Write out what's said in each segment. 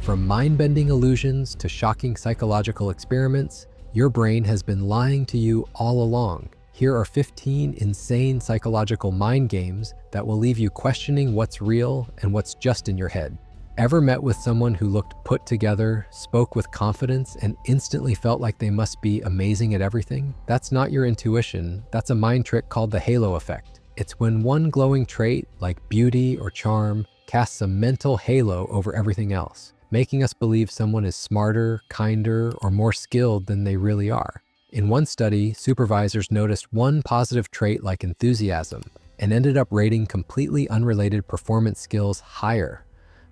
From mind-bending illusions to shocking psychological experiments, your brain has been lying to you all along. Here are 15 insane psychological mind games that will leave you questioning what's real and what's just in your head. Ever met with someone who looked put together, spoke with confidence, and instantly felt like they must be amazing at everything? That's not your intuition, that's a mind trick called the halo effect. It's when one glowing trait, like beauty or charm, casts a mental halo over everything else, making us believe someone is smarter, kinder, or more skilled than they really are. In one study, supervisors noticed one positive trait like enthusiasm and ended up rating completely unrelated performance skills higher.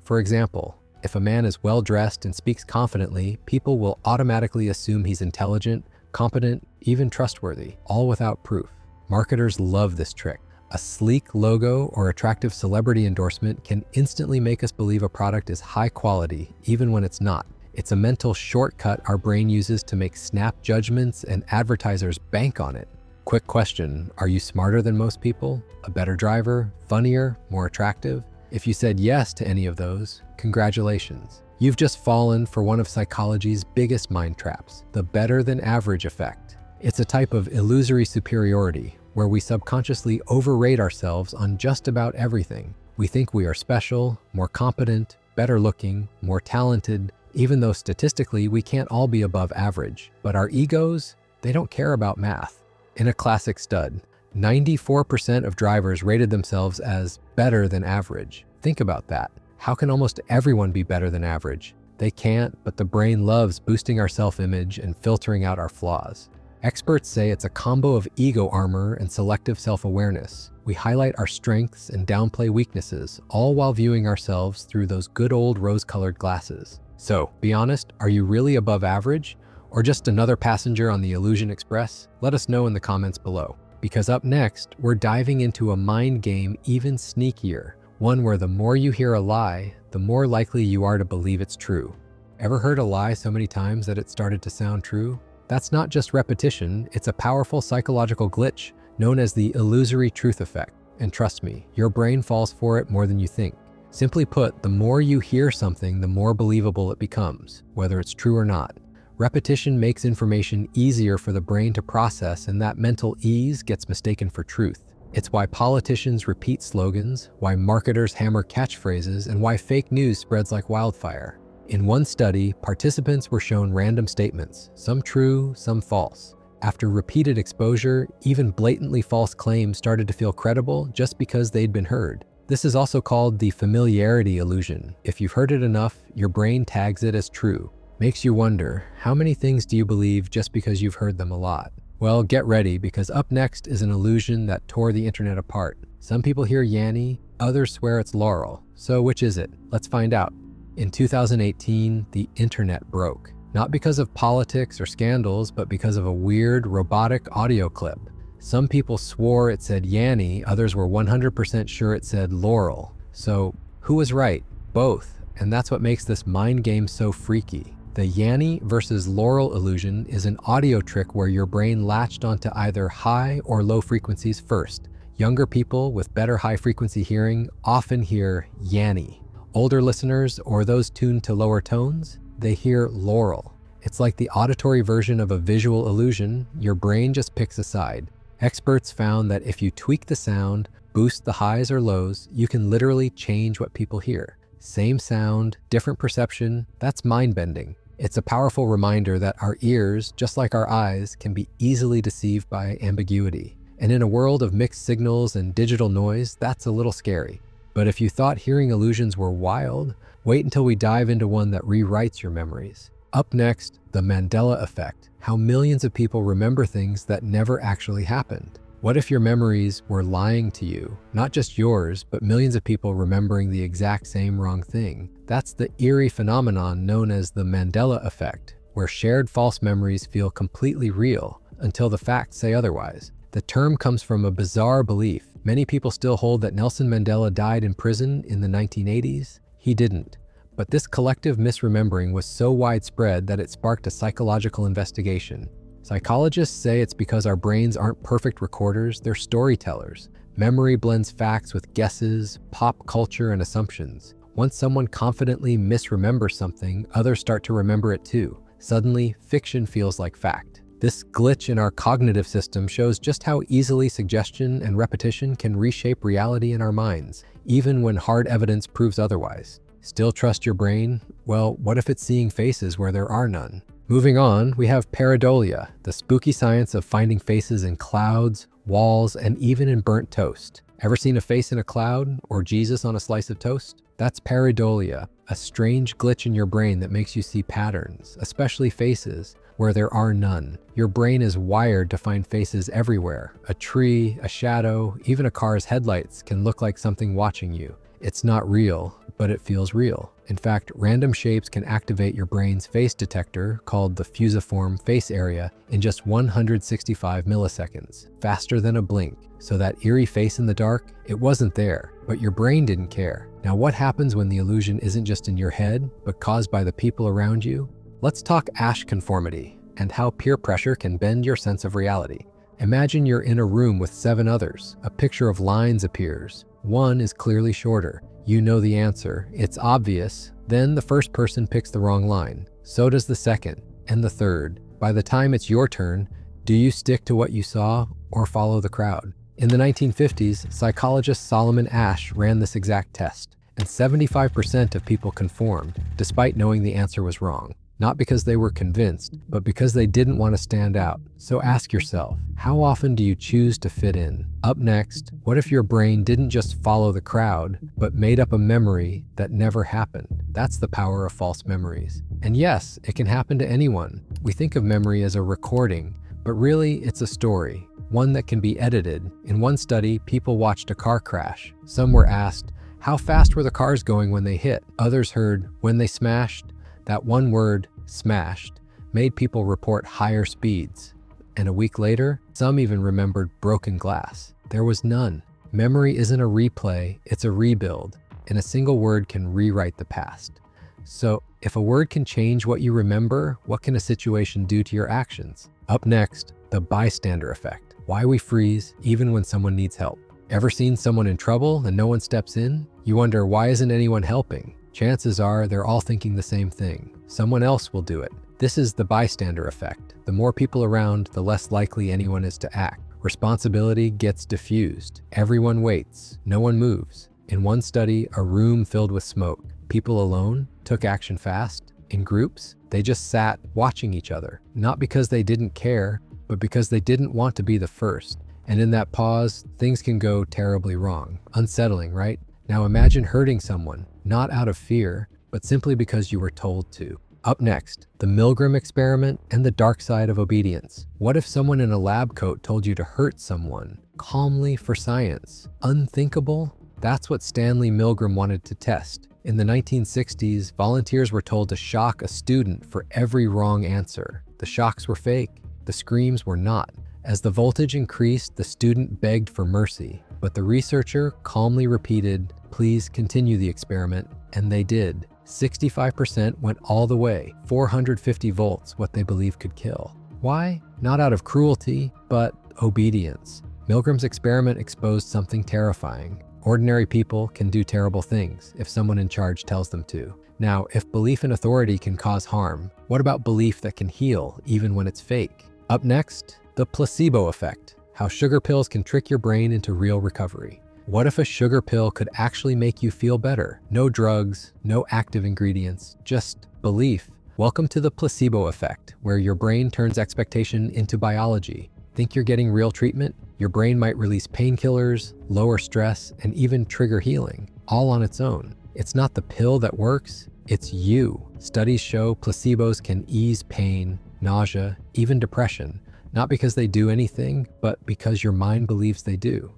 For example, if a man is well-dressed and speaks confidently, people will automatically assume he's intelligent, competent, even trustworthy, all without proof. Marketers love this trick. A sleek logo or attractive celebrity endorsement can instantly make us believe a product is high quality, even when it's not. It's a mental shortcut our brain uses to make snap judgments, and advertisers bank on it. Quick question, are you smarter than most people? A better driver? Funnier? More attractive? If you said yes to any of those, congratulations. You've just fallen for one of psychology's biggest mind traps, the better-than-average effect. It's a type of illusory superiority where we subconsciously overrate ourselves on just about everything. We think we are special, more competent, better looking, more talented, even though statistically we can't all be above average. But our egos, they don't care about math. In a classic stud, 94% of drivers rated themselves as better than average. Think about that. How can almost everyone be better than average? They can't, but the brain loves boosting our self-image and filtering out our flaws. Experts say it's a combo of ego armor and selective self-awareness. We highlight our strengths and downplay weaknesses, all while viewing ourselves through those good old rose-colored glasses. So, be honest, are you really above average? Or just another passenger on the Illusion Express? Let us know in the comments below. Because up next, we're diving into a mind game even sneakier, one where the more you hear a lie, the more likely you are to believe it's true. Ever heard a lie so many times that it started to sound true? That's not just repetition, it's a powerful psychological glitch known as the illusory truth effect. And trust me, your brain falls for it more than you think. Simply put, the more you hear something, the more believable it becomes, whether it's true or not. Repetition makes information easier for the brain to process, and that mental ease gets mistaken for truth. It's why politicians repeat slogans, why marketers hammer catchphrases, and why fake news spreads like wildfire. In one study, participants were shown random statements, some true, some false. After repeated exposure, even blatantly false claims started to feel credible just because they'd been heard. This is also called the familiarity illusion. If you've heard it enough, your brain tags it as true. Makes you wonder, how many things do you believe just because you've heard them a lot? Well, get ready, because up next is an illusion that tore the internet apart. Some people hear Yanny, others swear it's Laurel. So which is it? Let's find out. In 2018, the internet broke. Not because of politics or scandals, but because of a weird, robotic audio clip. Some people swore it said Yanny, others were 100% sure it said Laurel. So who was right? Both. And that's what makes this mind game so freaky. The Yanny versus Laurel illusion is an audio trick where your brain latched onto either high or low frequencies first. Younger people with better high-frequency hearing often hear Yanny. Older listeners, or those tuned to lower tones, they hear Laurel. It's like the auditory version of a visual illusion. Your brain just picks a side. Experts found that if you tweak the sound, boost the highs or lows, you can literally change what people hear. Same sound, different perception, that's mind-bending. It's a powerful reminder that our ears, just like our eyes, can be easily deceived by ambiguity. And in a world of mixed signals and digital noise, that's a little scary. But if you thought hearing illusions were wild, wait until we dive into one that rewrites your memories. Up next, the Mandela Effect, how millions of people remember things that never actually happened. What if your memories were lying to you? Not just yours, but millions of people remembering the exact same wrong thing. That's the eerie phenomenon known as the Mandela Effect, where shared false memories feel completely real until the facts say otherwise. The term comes from a bizarre belief. Many people still hold that Nelson Mandela died in prison in the 1980s. He didn't. But this collective misremembering was so widespread that it sparked a psychological investigation. Psychologists say it's because our brains aren't perfect recorders, they're storytellers. Memory blends facts with guesses, pop culture, and assumptions. Once someone confidently misremembers something, others start to remember it too. Suddenly, fiction feels like fact. This glitch in our cognitive system shows just how easily suggestion and repetition can reshape reality in our minds, even when hard evidence proves otherwise. Still trust your brain? Well, what if it's seeing faces where there are none? Moving on, we have pareidolia, the spooky science of finding faces in clouds, walls, and even in burnt toast. Ever seen a face in a cloud or Jesus on a slice of toast? That's pareidolia, a strange glitch in your brain that makes you see patterns, especially faces, where there are none. Your brain is wired to find faces everywhere. A tree, a shadow, even a car's headlights can look like something watching you. It's not real, but it feels real. In fact, random shapes can activate your brain's face detector, called the fusiform face area, in just 165 milliseconds, faster than a blink. So that eerie face in the dark, it wasn't there, but your brain didn't care. Now what happens when the illusion isn't just in your head, but caused by the people around you? Let's talk conformity and how peer pressure can bend your sense of reality. Imagine you're in a room with 7 others. A picture of lines appears. One is clearly shorter. You know the answer. It's obvious. Then the first person picks the wrong line. So does the second and the third. By the time it's your turn, do you stick to what you saw or follow the crowd? In the 1950s, psychologist Solomon Asch ran this exact test, and 75% of people conformed, despite knowing the answer was wrong. Not because they were convinced, but because they didn't want to stand out. So ask yourself, how often do you choose to fit in? Up next, what if your brain didn't just follow the crowd, but made up a memory that never happened? That's the power of false memories. And yes, it can happen to anyone. We think of memory as a recording, but really it's a story, one that can be edited. In one study, people watched a car crash. Some were asked, how fast were the cars going when they hit? Others heard, when they smashed. That one word, smashed, made people report higher speeds. And a week later, some even remembered broken glass. There was none. Memory isn't a replay, it's a rebuild, and a single word can rewrite the past. So, if a word can change what you remember, what can a situation do to your actions? Up next, the bystander effect. Why we freeze even when someone needs help. Ever seen someone in trouble and no one steps in? You wonder, why isn't anyone helping? Chances are they're all thinking the same thing. Someone else will do it. This is the bystander effect. The more people around, the less likely anyone is to act. Responsibility gets diffused. Everyone waits. No one moves. In one study, a room filled with smoke. People alone took action fast. In groups, they just sat watching each other. Not because they didn't care, but because they didn't want to be the first. And in that pause, things can go terribly wrong. Unsettling, right? Now imagine hurting someone, not out of fear, but simply because you were told to. Up next, the Milgram experiment and the dark side of obedience. What if someone in a lab coat told you to hurt someone, calmly for science? Unthinkable? That's what Stanley Milgram wanted to test. In the 1960s, volunteers were told to shock a student for every wrong answer. The shocks were fake, the screams were not. As the voltage increased, the student begged for mercy, but the researcher calmly repeated, "Please continue the experiment," and they did. 65% went all the way, 450 volts, what they believed could kill. Why? Not out of cruelty, but obedience. Milgram's experiment exposed something terrifying. Ordinary people can do terrible things if someone in charge tells them to. Now, if belief in authority can cause harm, what about belief that can heal even when it's fake? Up next, the placebo effect. How sugar pills can trick your brain into real recovery. What if a sugar pill could actually make you feel better? No drugs, no active ingredients, just belief. Welcome to the placebo effect, where your brain turns expectation into biology. Think you're getting real treatment? Your brain might release painkillers, lower stress, and even trigger healing, all on its own. It's not the pill that works, it's you. Studies show placebos can ease pain, nausea, even depression, not because they do anything, but because your mind believes they do.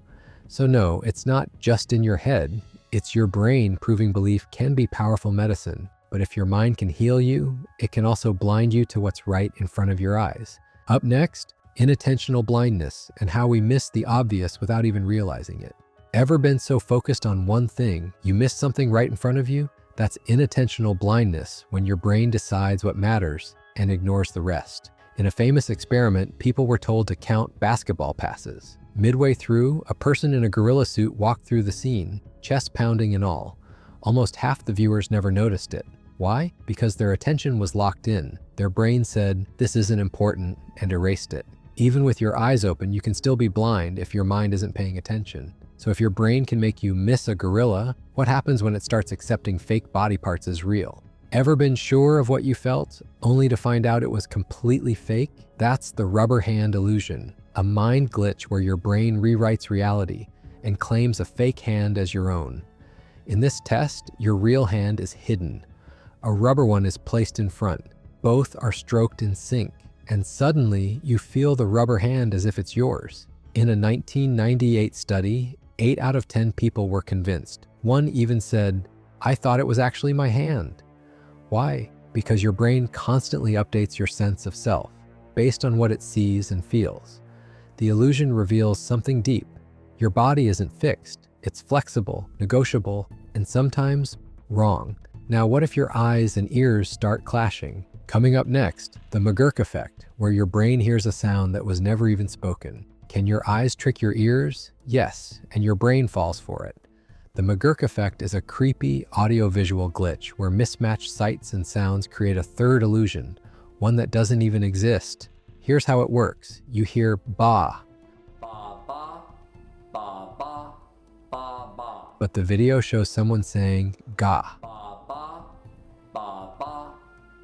So no, it's not just in your head, it's your brain proving belief can be powerful medicine. But if your mind can heal you, it can also blind you to what's right in front of your eyes. Up next, inattentional blindness and how we miss the obvious without even realizing it. Ever been so focused on one thing, you miss something right in front of you? That's inattentional blindness, when your brain decides what matters and ignores the rest. In a famous experiment, people were told to count basketball passes. Midway through, a person in a gorilla suit walked through the scene, chest pounding and all. Almost half the viewers never noticed it. Why? Because their attention was locked in. Their brain said, "This isn't important," and erased it. Even with your eyes open, you can still be blind if your mind isn't paying attention. So if your brain can make you miss a gorilla, what happens when it starts accepting fake body parts as real? Ever been sure of what you felt, only to find out it was completely fake? That's the rubber hand illusion, a mind glitch where your brain rewrites reality and claims a fake hand as your own. In this test, your real hand is hidden. A rubber one is placed in front. Both are stroked in sync, and suddenly you feel the rubber hand as if it's yours. In a 1998 study, 8 out of 10 people were convinced. One even said, "I thought it was actually my hand." Why? Because your brain constantly updates your sense of self, based on what it sees and feels. The illusion reveals something deep. Your body isn't fixed. It's flexible, negotiable, and sometimes wrong. Now, what if your eyes and ears start clashing? Coming up next, the McGurk effect, where your brain hears a sound that was never even spoken. Can your eyes trick your ears? Yes, and your brain falls for it. The McGurk effect is a creepy audio-visual glitch where mismatched sights and sounds create a third illusion, one that doesn't even exist. Here's how it works. You hear ba, Ba ba ba ba ba ba. But the video shows someone saying ga. Ba ba ba ba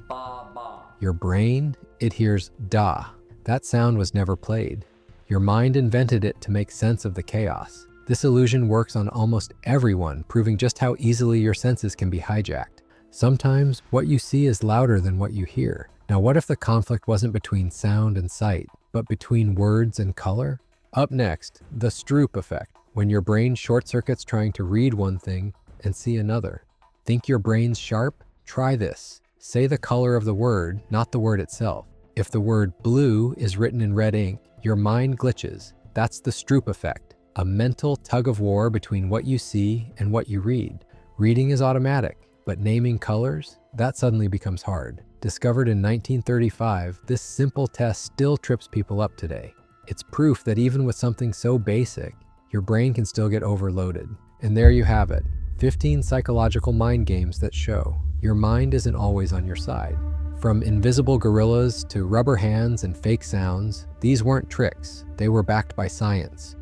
ba ba. Your brain, it hears da. That sound was never played. Your mind invented it to make sense of the chaos. This illusion works on almost everyone, proving just how easily your senses can be hijacked. Sometimes what you see is louder than what you hear. Now, what if the conflict wasn't between sound and sight, but between words and color? Up next, the Stroop effect, when your brain short circuits trying to read one thing and see another. Think your brain's sharp? Try this. Say the color of the word, not the word itself. If the word blue is written in red ink, your mind glitches. That's the Stroop effect, a mental tug of war between what you see and what you read. Reading is automatic, but naming colors? That suddenly becomes hard. Discovered in 1935, this simple test still trips people up today. It's proof that even with something so basic, your brain can still get overloaded. And there you have it, 15 psychological mind games that show your mind isn't always on your side. From invisible gorillas to rubber hands and fake sounds, these weren't tricks, they were backed by science.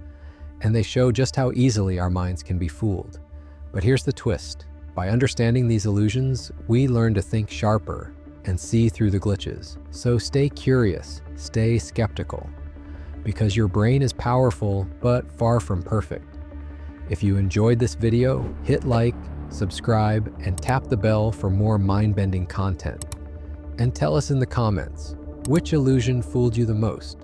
And they show just how easily our minds can be fooled. But here's the twist. By understanding these illusions, we learn to think sharper and see through the glitches. So stay curious, stay skeptical, because your brain is powerful, but far from perfect. If you enjoyed this video, hit like, subscribe, and tap the bell for more mind-bending content. And tell us in the comments, which illusion fooled you the most?